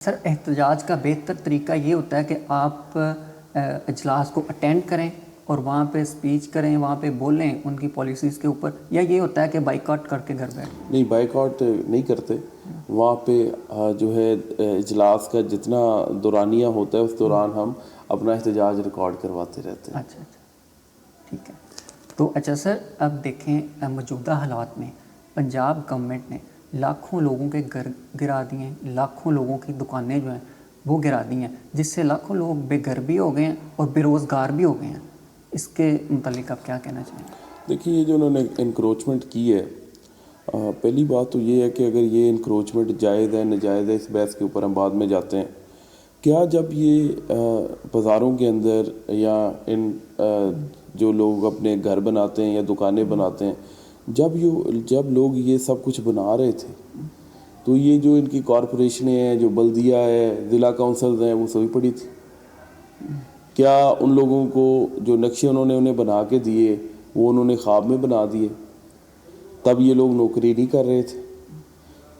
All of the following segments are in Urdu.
سر احتجاج کا بہتر طریقہ یہ ہوتا ہے کہ آپ اجلاس کو اٹینڈ کریں اور وہاں پہ اسپیچ کریں، وہاں پہ بولیں ان کی پالیسیز کے اوپر، یا یہ ہوتا ہے کہ بائیکاٹ کر کے گھر بیٹھیں؟ نہیں، بائیکاٹ نہیں کرتے. وہاں پہ جو ہے اجلاس کا جتنا دورانیہ ہوتا ہے اس دوران ہم اپنا احتجاج ریکارڈ کرواتے رہتے ہیں. اچھا ٹھیک ہے. تو اچھا سر، اب دیکھیں موجودہ حالات میں پنجاب گورنمنٹ نے لاکھوں لوگوں کے گھر گرا دیے ہیں، لاکھوں لوگوں کی دکانیں جو ہیں وہ گرا دی ہیں، جس سے لاکھوں لوگ بے گھر بھی ہو گئے ہیں اور بے روزگار بھی ہو گئے ہیں. اس کے متعلق آپ کیا کہنا چاہیں گے؟ دیکھیے، یہ جو انہوں نے انکروچمنٹ کی ہے، پہلی بات تو یہ ہے کہ اگر یہ انکروچمنٹ جائز ہے ناجائز ہے، اس بحث کے اوپر ہم بعد میں جاتے ہیں. کیا جب یہ بازاروں کے اندر یا ان جو لوگ اپنے گھر بناتے ہیں یا دکانیں بناتے ہیں، جب لوگ یہ سب کچھ بنا رہے تھے تو یہ جو ان کی کارپوریشنیں ہیں، جو بلدیہ ہے، ضلع کونسلز ہیں، وہ سبھی پڑی تھی؟ کیا ان لوگوں کو جو نقشے انہیں بنا کے دیے وہ انہوں نے خواب میں بنا دیے؟ تب یہ لوگ نوکری نہیں کر رہے تھے؟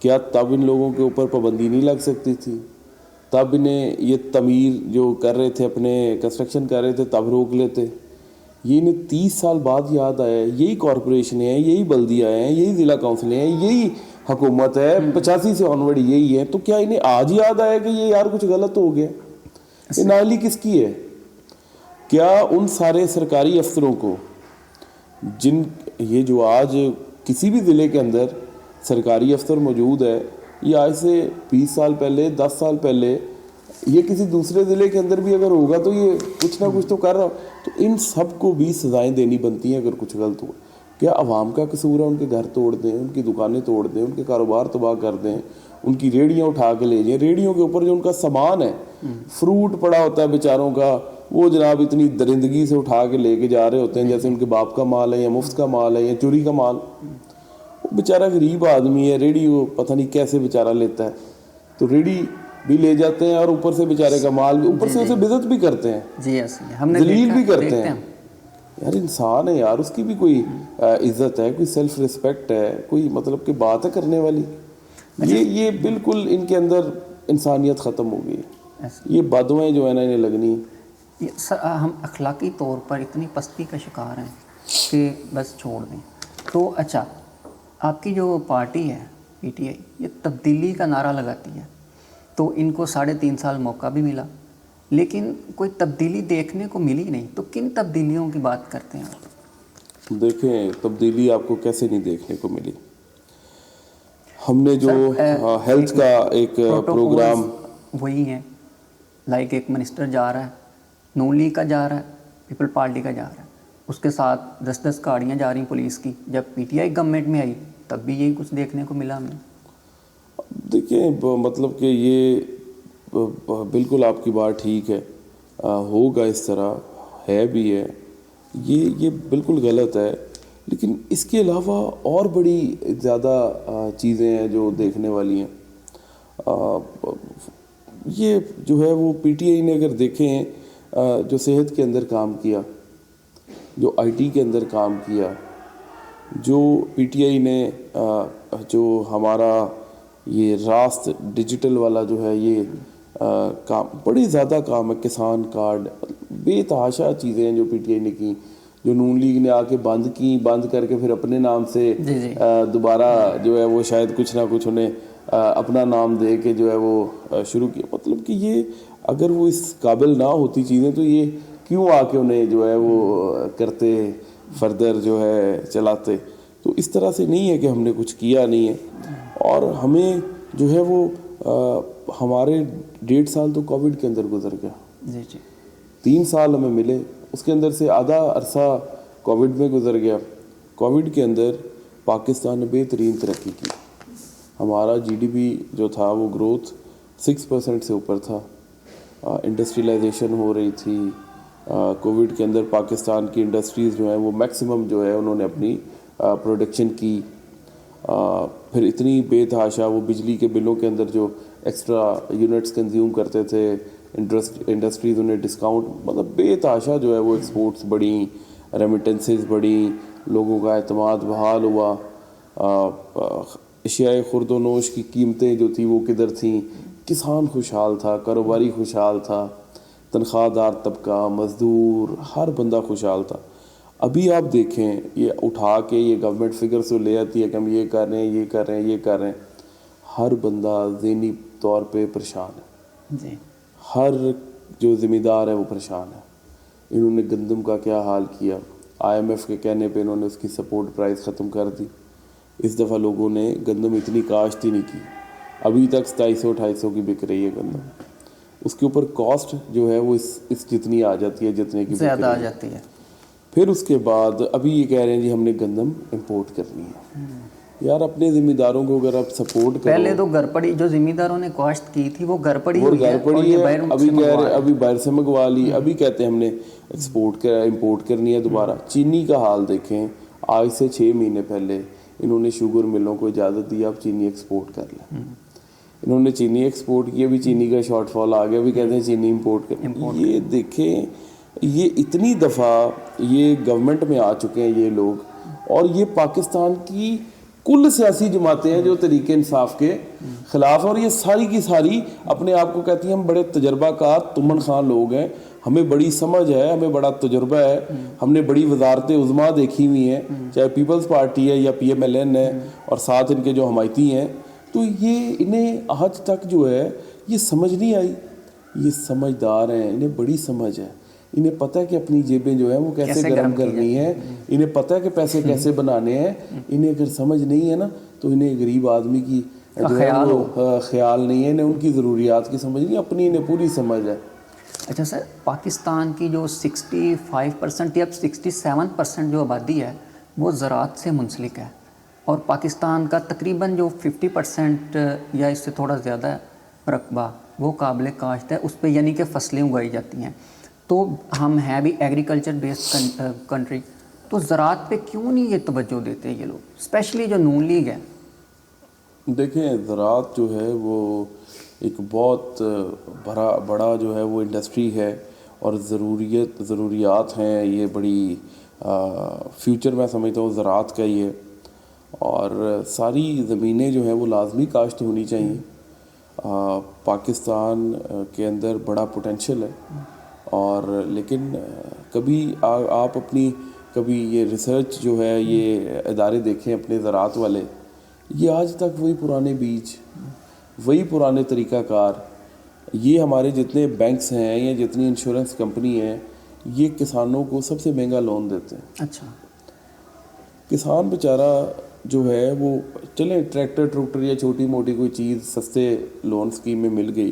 کیا تب ان لوگوں کے اوپر پابندی نہیں لگ سکتی تھی؟ تب انہیں یہ تعمیر جو کر رہے تھے، اپنے کنسٹرکشن کر رہے تھے، تب روک لیتے؟ یہ انہیں 30 سال بعد یاد آیا ہے. یہی کارپوریشنیں ہیں، یہی بلدیہ ہیں، یہی ضلع کونسلیں ہیں، یہی حکومت ہے 85 سے آنورڈ یہی ہے. تو کیا انہیں آج یاد آیا کہ یہ یار کچھ غلط ہو گیا؟ یہ نااہلی کس کی ہے؟ کیا ان سارے سرکاری افسروں کو یہ جو آج کسی بھی ضلع کے اندر سرکاری افسر موجود ہے، یہ آج سے 20 سال پہلے، 10 سال پہلے یہ کسی دوسرے ضلع کے اندر بھی اگر ہوگا تو یہ کچھ نہ کچھ تو کر رہا. تو ان سب کو بھی سزائیں دینی بنتی ہیں اگر کچھ غلط ہو. کیا عوام کا قصور ہے ان کے گھر توڑ دیں، ان کی دکانیں توڑ دیں، ان کے کاروبار تباہ کر دیں، ان کی ریڑیاں اٹھا کے لے جائیں؟ ریڑیوں کے اوپر جو ان کا سامان ہے، فروٹ پڑا ہوتا ہے بیچاروں کا، وہ جناب اتنی درندگی سے اٹھا کے لے کے جا رہے ہوتے ہیں جیسے ان کے باپ کا مال ہے یا مفت کا مال ہے یا چوری کا مال. وہ بیچارہ غریب آدمی ہے، ریڑھی وہ پتہ نہیں کیسے بیچارہ لیتا ہے. تو ریڑھی بھی لے جاتے ہیں اور اوپر سے بیچارے کا مال بھی، اوپر سے اسے بےعزت بھی کرتے ہیں، جی ہم نے ذلیل بھی کرتے ہیں. یار انسان ہے یار، اس کی بھی کوئی عزت ہے، کوئی سیلف ریسپیکٹ ہے، کوئی مطلب کہ بات ہے کرنے والی. یہ بالکل ان کے اندر انسانیت ختم ہو گئی. یہ بدوائیں جو ہے نا انہیں لگنی. سر ہم اخلاقی طور پر اتنی پستی کا شکار ہیں کہ بس چھوڑ دیں. تو اچھا، آپ کی جو پارٹی ہے پی ٹی آئی، یہ تبدیلی کا نعرہ لگاتی ہے، تو ان کو 3.5 سال موقع بھی ملا لیکن کوئی تبدیلی دیکھنے کو ملی نہیں. تو کن تبدیلیوں کی بات کرتے ہیں آپ؟ دیکھیں، تبدیلی آپ کو کیسے نہیں دیکھنے کو ملی؟ ہم نے جو ہیلتھ کا ایک پروگرام، وہی ہیں لائک ایک منسٹر جا رہا ہے، نون لیگ کا جا رہا ہے، پیپل پارٹی کا جا رہا ہے، اس کے ساتھ 10 گاڑیاں جا رہی ہیں پولیس کی. جب پی ٹی آئی گورنمنٹ میں آئی تب بھی یہی کچھ دیکھنے کو ملا ہمیں. دیکھیں مطلب کہ یہ بالکل آپ کی بات ٹھیک ہے، ہوگا اس طرح، ہے بھی ہے، یہ بالکل غلط ہے. لیکن اس کے علاوہ اور بڑی زیادہ چیزیں ہیں جو دیکھنے والی ہیں. یہ جو ہے وہ پی ٹی آئی نے اگر دیکھیں، جو صحت کے اندر کام کیا، جو آئی ٹی کے اندر کام کیا، جو پی ٹی آئی نے جو ہمارا یہ راست ڈیجیٹل والا جو ہے یہ کام، بڑی زیادہ کام ہے. کسان کارڈ، بے تحاشا چیزیں ہیں جو پی ٹی آئی نے کی، جو نون لیگ نے آ کے بند کر کے پھر اپنے نام سے دوبارہ جو ہے وہ شاید کچھ نہ کچھ انہیں اپنا نام دے کے جو ہے وہ شروع کیا. مطلب کہ یہ اگر وہ اس قابل نہ ہوتی چیزیں تو یہ کیوں آ کے انہیں جو ہے وہ کرتے، فردر جو ہے چلاتے؟ تو اس طرح سے نہیں ہے کہ ہم نے کچھ کیا نہیں ہے. اور ہمیں جو ہے وہ ہمارے 1.5 سال تو کووڈ کے اندر گزر گیا. 3 سال ہمیں ملے، اس کے اندر سے آدھا عرصہ کووڈ میں گزر گیا. کووڈ کے اندر پاکستان نے بہترین ترقی کی. ہمارا جی ڈی پی جو تھا وہ گروتھ 6% سے اوپر تھا. انڈسٹریلائزیشن ہو رہی تھی. کووڈ کے اندر پاکستان کی انڈسٹریز جو ہیں وہ میکسیمم جو ہے انہوں نے اپنی پروڈکشن کی. پھر اتنی بے تحاشا وہ بجلی کے بلوں کے اندر جو ایکسٹرا یونٹس کنزیوم کرتے تھے، انڈسٹریز انہیں ڈسکاؤنٹ، مطلب بے تحاشا جو ہے وہ ایکسپورٹس بڑھیں، ریمیٹنسز بڑھیں، لوگوں کا اعتماد بحال ہوا. اشیاء خرد و نوش کی قیمتیں جو تھیں وہ کدھر تھیں، کسان خوشحال تھا, کاروباری خوشحال تھا, تنخواہ دار طبقہ, مزدور, ہر بندہ خوشحال تھا. ابھی آپ دیکھیں یہ اٹھا کے یہ گورنمنٹ فگر سے لے آتی ہے کہ ہم یہ کر رہے ہیں, یہ کر رہے ہیں, یہ کر رہے ہیں, ہر بندہ ذہنی طور پہ پریشان ہے. جی. ہر جو ذمہ دار ہے وہ پریشان ہے. انہوں نے گندم کا کیا حال کیا, IMF کے کہنے پہ انہوں نے اس کی سپورٹ پرائز ختم کر دی. اس دفعہ لوگوں نے گندم اتنی کاشت ہی نہیں کی, ابھی تک 2700-2800 کی بک رہی ہے گندم. اس کے اوپر کاسٹ جو ہے وہ اس جتنی آ جاتی ہے جتنے کی زیادہ آ جاتی ہے. پھر اس کے بعد ابھی یہ کہہ رہے ہیں جی ہم نے گندم امپورٹ کرنی ہے. یار اپنے ذمہ داروں کو اگر آپ سپورٹ کرو, پہلے تو گھر پڑی جو ذمہ داروں نے کاشت کی تھی وہ گھر پڑی ہوئی ہے, پڑی اور یہ ہے, باہر ابھی سے کہہ منگوا رہے ابھی باہر سے منگوا لی, ابھی کہتے ہیں ہم نے امپورٹ کرنی ہے دوبارہ. چینی کا حال دیکھیں, آج سے 6 مہینے پہلے انہوں نے شوگر ملوں کو اجازت دی آپ چینی ایکسپورٹ کر لیں. انہوں نے چینی ایکسپورٹ کی, ابھی چینی کا شارٹ فال آ گیا, ابھی کہتے ہیں چینی امپورٹ کر. یہ دیکھیں یہ اتنی دفعہ یہ گورنمنٹ میں آ چکے ہیں یہ لوگ, اور یہ پاکستان کی کل سیاسی جماعتیں ہیں جو تحریک انصاف کے خلاف, اور یہ ساری کی ساری اپنے آپ کو کہتی ہیں ہم بڑے تجربہ کار تمن خان لوگ ہیں, ہمیں بڑی سمجھ ہے, ہمیں بڑا تجربہ ہے, ہم نے بڑی وزارت عظمیٰ دیکھی ہوئی ہیں, چاہے پیپلز پارٹی ہے یا PMLN ہے, اور ساتھ ان کے جو حمایتی ہیں. تو یہ انہیں آج تک جو ہے یہ سمجھ نہیں آئی. یہ سمجھدار ہیں, انہیں بڑی سمجھ ہے, انہیں پتہ ہے کہ اپنی جیبیں جو ہیں وہ کیسے گرم کرنی ہے, انہیں پتہ ہے کہ پیسے کیسے بنانے ہیں. انہیں اگر سمجھ نہیں ہے نا تو انہیں غریب آدمی کی جو ہے وہ خیال نہیں ہے, انہیں ان کی ضروریات کی سمجھ نہیں, اپنی انہیں پوری سمجھ ہے. اچھا سر, پاکستان کی جو 65% یا 67% جو آبادی ہے وہ زراعت سے منسلک ہے, اور پاکستان کا تقریباً جو 50% یا اس سے تھوڑا زیادہ رقبہ وہ قابل کاشت ہے, اس پہ یعنی کہ فصلیں اگائی جاتی ہیں. تو ہم ہیں بھی ایگریکلچر بیسڈ کنٹری, تو زراعت پہ کیوں نہیں یہ توجہ دیتے یہ لوگ, اسپیشلی جو نون لیگ ہے؟ دیکھیں زراعت جو ہے وہ ایک بہت بڑا جو ہے وہ انڈسٹری ہے, اور ضروریات ہیں یہ بڑی. فیوچر میں سمجھتا ہوں زراعت کا ہی ہے, اور ساری زمینیں جو ہیں وہ لازمی کاشت ہونی چاہیے. پاکستان کے اندر بڑا پوٹینشیل ہے, اور لیکن کبھی آپ اپنی کبھی یہ ریسرچ جو ہے یہ ادارے دیکھیں اپنے زراعت والے, یہ آج تک وہی پرانے بیج, وہی پرانے طریقہ کار. یہ ہمارے جتنے بینکس ہیں یا جتنی انشورنس کمپنی ہیں یہ کسانوں کو سب سے مہنگا لون دیتے ہیں. اچھا. کسان بیچارہ جو ہے وہ چلیں ٹریکٹر یا چھوٹی موٹی کوئی چیز سستے لون اسکیم میں مل گئی,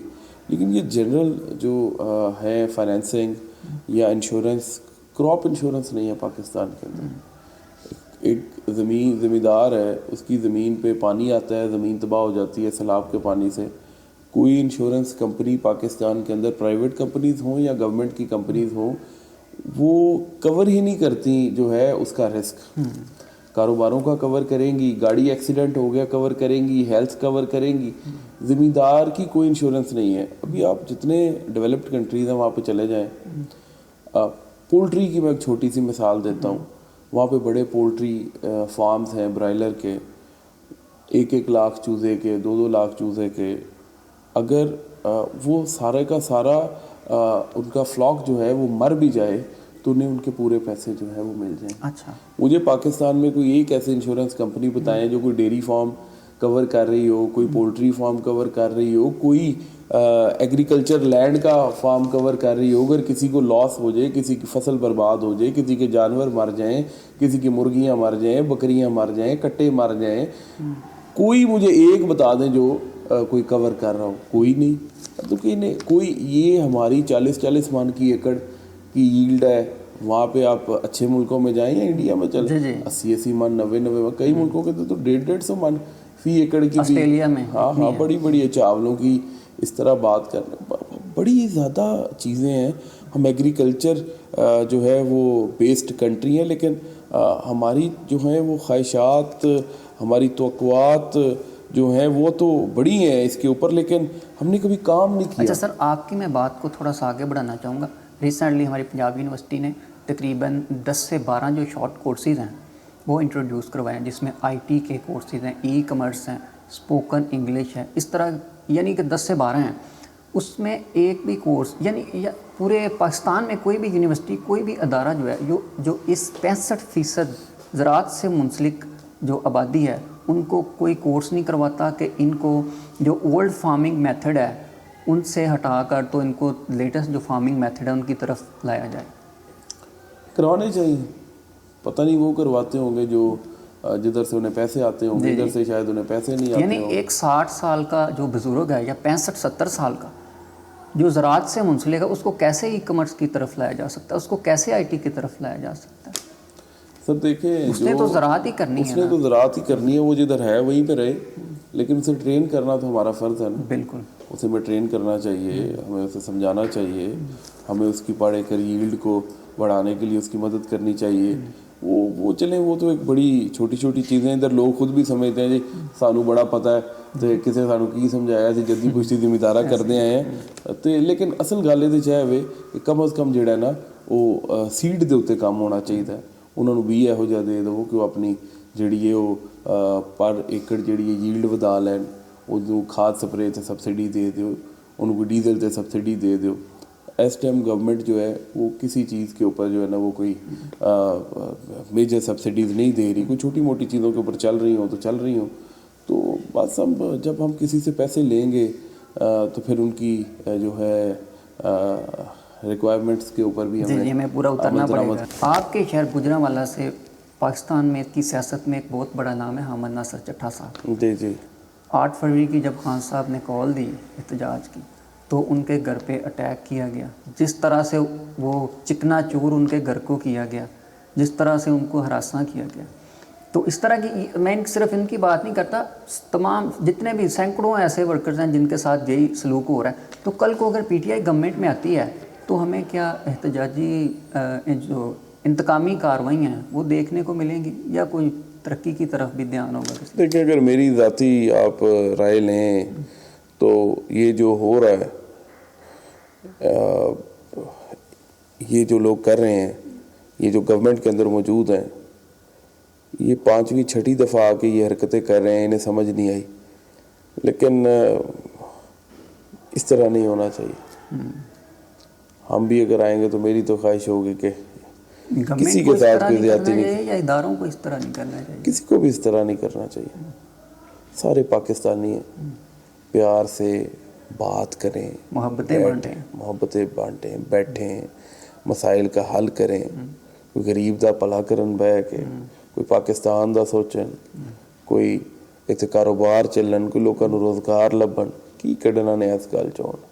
لیکن یہ جنرل جو ہے فائنینسنگ یا انشورنس, کراپ انشورنس نہیں ہے پاکستان کے اندر. ایک ذمہ دار ہے, اس کی زمین پہ پانی آتا ہے, زمین تباہ ہو جاتی ہے سیلاب کے پانی سے, کوئی انشورنس کمپنی پاکستان کے اندر پرائیویٹ کمپنیز ہوں یا گورنمنٹ کی کمپنیز ہوں وہ کور ہی نہیں کرتی جو ہے اس کا رسک. کاروباروں کا کور کریں گی, گاڑی ایکسیڈنٹ ہو گیا کور کریں گی, ہیلتھ کور کریں گی, ذمہ دار کی کوئی انشورنس نہیں ہے. ابھی آپ جتنے ڈیولپڈ کنٹریز ہیں وہاں پہ چلے جائیں, پولٹری کی میں ایک چھوٹی سی مثال دیتا ہوں. وہاں پہ بڑے پولٹری فارمز ہیں برائلر کے, 1-1 لاکھ چوزے کے, 2-2 لاکھ چوزے کے. اگر وہ سارے کا سارا ان کا فلاک جو ہے وہ مر بھی جائے تو انہیں ان کے پورے پیسے جو ہے وہ مل جائیں. اچھا. مجھے پاکستان میں کوئی ایک ایسی انشورنس کمپنی بتائیں جو کوئی ڈیری فارم کور کر رہی ہو, کوئی پولٹری فارم کور کر رہی ہو, کوئی ایگریکلچر لینڈ کا فارم کور کر رہی ہو. اگر کسی کو لاس ہو جائے, کسی کی فصل برباد ہو جائے, کسی کے جانور مر جائیں, کسی کی مرغیاں مر جائیں, بکریاں مر جائیں, کٹے مر جائیں, کوئی مجھے ایک بتا دیں جو کوئی کور کر رہا ہو. کوئی نہیں. تو کوئی یہ ہماری 40 من کی ایکڑ کی ییلڈ ہے, وہاں پہ آپ اچھے ملکوں میں جائیں یا انڈیا میں چلیں 80 من 90 من, کئی ملکوں کے تو 150 من فی ایکڑ کی, آسٹریلیا میں ہاں بڑی بڑی چاولوں کی اس طرح بات کر رہے ہیں. بڑی زیادہ چیزیں ہیں. ہم ایگریکلچر جو ہے وہ بیسڈ کنٹری ہے, لیکن ہماری جو ہیں وہ خواہشات, ہماری توقعات جو ہیں وہ تو بڑی ہیں اس کے اوپر, لیکن ہم نے کبھی کام نہیں کیا. اچھا سر, آپ کی میں بات کو تھوڑا سا آگے بڑھانا چاہوں گا. ریسنٹلی ہماری پنجاب یونیورسٹی نے تقریباً 10 سے 12 جو شارٹ کورسز ہیں وہ انٹروڈیوس کروائے ہیں, جس میں IT کے کورسز ہیں, ای کامرس ہیں, اسپوکن انگلش ہے, اس طرح یعنی کہ 10 سے 12 ہیں، اس میں ایک بھی کورس یعنی پورے پاکستان میں کوئی بھی یونیورسٹی کوئی بھی ادارہ جو ہے جو اس 65% زراعت سے منسلک جو آبادی ہے ان کو کوئی کورس نہیں کرواتا کہ ان کو جو اولڈ فارمنگ میتھڈ ہے ان سے ہٹا کر تو ان کو لیٹسٹ جو فارمنگ میتھڈ ہے ان کی طرف لایا جائے. کروانے چاہیے. پتہ نہیں وہ کرواتے ہوں گے جو جدھر سے انہیں پیسے آتے ہوں گے, ادھر سے شاید انہیں پیسے نہیں آتے یعنی ایک 60 سال کا جو بزرگ ہے یا 65-70 سال کا جو زراعت سے منسلک ہے اس کو کیسے ای کامرس کی طرف لایا جا سکتا ہے, اس کو کیسے آئی ٹی کی طرف لایا جا سکتا ہے؟ سر دیکھیں, اس نے تو زراعت ہی کرنی ہے, اس نے تو زراعت ہی کرنی ہے, وہ جدھر ہے وہیں پہ رہے, لیکن اسے ٹرین کرنا تو ہمارا فرض ہے نا. بالکل اسے ہمیں ٹرین کرنا چاہیے, ہمیں اسے سمجھانا چاہیے, ہمیں اس کی پڑھ کر ییلڈ کو بڑھانے کے لیے اس کی مدد کرنی چاہیے. وہ چلیں وہ تو ایک بڑی چھوٹی چھوٹی چیزیں ادھر لوگ خود بھی سمجھتے ہیں جی سانو بڑا پتہ ہے تو کسی سانو کی سمجھایا سی جدی پوچھتی ذمہ کرتے آئے ہیں تو لیکن اصل گل یہ چاہے ہوئے کہ کم از کم جڑا نا وہ سیڈ دے اتنے کام ہونا چاہیے. انہوں نے بھی یہو جہا دے دو کہ وہ اپنی جڑی ہے وہ پر ایکڑ جڑی ہے ییلڈ ودا لین, وہ کھاد سپرے تے سبسڈی دے دیو, ان کو ڈیزل تے سبسڈی دے دیو. اس ٹائم گورنمنٹ جو ہے وہ کسی چیز کے اوپر جو ہے نا وہ کوئی میجر سبسڈیز نہیں دے رہی, کوئی چھوٹی موٹی چیزوں کے اوپر چل رہی ہوں تو چل رہی ہوں. تو بس ہم جب ہم کسی سے پیسے لیں گے تو پھر ان کی جو ہے ریکوائرمنٹس کے اوپر بھی ہمیں پورا اترنا پڑے گا. آپ کے شہر گوجرانوالہ سے پاکستان میں کی سیاست میں ایک بہت بڑا نام ہے حامد ناصر چٹھا صاحب. جی 8 فروری کی جب خان صاحب نے کال دی احتجاج کی تو ان کے گھر پہ اٹیک کیا گیا, جس طرح سے وہ چکنا چور ان کے گھر کو کیا گیا, جس طرح سے ان کو ہراساں کیا گیا. تو اس طرح کی میں صرف ان کی بات نہیں کرتا, تمام جتنے بھی سینکڑوں ایسے ورکرز ہیں جن کے ساتھ یہی سلوک ہو رہا ہے. تو کل کو اگر پی ٹی آئی گورنمنٹ میں آتی ہے تو ہمیں کیا احتجاجی جو انتقامی کارروائیاں ہیں وہ دیکھنے کو ملیں گی یا کوئی ترقی کی طرف بھی دھیان ہوگا؟ دیکھیں اگر میری ذاتی آپ رائے لیں تو یہ جو ہو رہا ہے یہ جو لوگ کر رہے ہیں, یہ جو گورنمنٹ کے اندر موجود ہیں, یہ 5ویں 6ٹھی دفعہ آ کے یہ حرکتیں کر رہے ہیں, انہیں سمجھ نہیں آئی. لیکن اس طرح نہیں ہونا چاہیے. ہم بھی اگر آئیں گے تو میری تو خواہش ہوگی کہ کسی کے ساتھ کوئی زیادتی نہیں, یا اداروں کو اس طرح نہیں کرنا چاہیے, کسی کو بھی اس طرح نہیں کرنا چاہیے. سارے پاکستانی ہیں, پیار سے بات کریں, محبتیں بانٹیں, بیٹھیں, مسائل کا حل کریں, کوئی غریب دا بھلا کرن بہ کے, کوئی پاکستان دا سوچن, کوئی اتنے کاروبار چلن, کوئی لوگوں کو روزگار لبن, کی کڈنا نے اس گل چون.